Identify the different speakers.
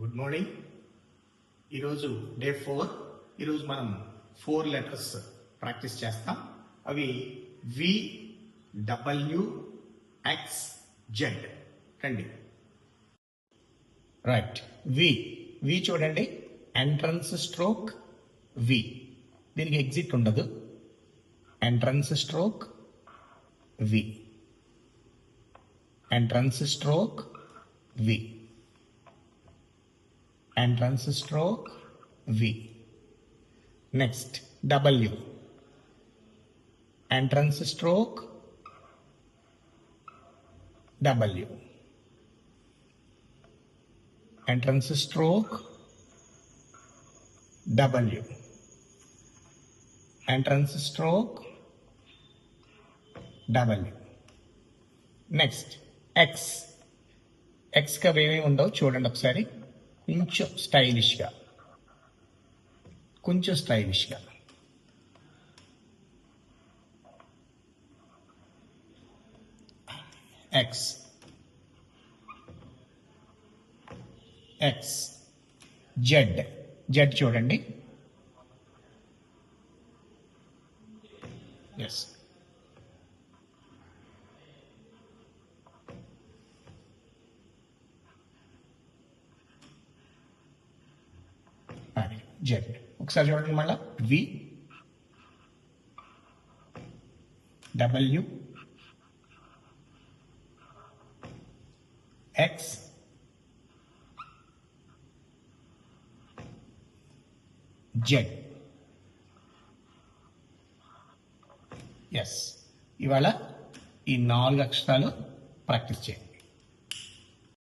Speaker 1: Good morning. ఈరోజు day 4. ఈరోజు మనం 4 లెటర్స్ ప్రాక్టీస్ చేస్తాం. అవి వి, డబ్ల్యూ, ఎక్స్, జెడ్. రండి. రైట్. వి చూడండి, ఎంట్రన్స్ స్ట్రోక్ వి. దీనికి ఎగ్జిట్ ఉండదు. ఎంట్రన్స్ స్ట్రోక్ వి, ఎంట్రన్స్ స్ట్రోక్ వి, entrance stroke V. Next, W. Entrance stroke W. Entrance stroke W. Entrance stroke W. Next, X. X का ఏమేమి ఉందో చూడండి ఒకసారి. కొంచెం స్టైలిష్గా ఎక్స్, జెడ్ చూడండి. S, Z. ఒకసారి చూడండి మళ్ళా. V, W, X, Z. S. ఇవాళ ఈ 4 అక్షరాలు ప్రాక్టీస్ చేయండి.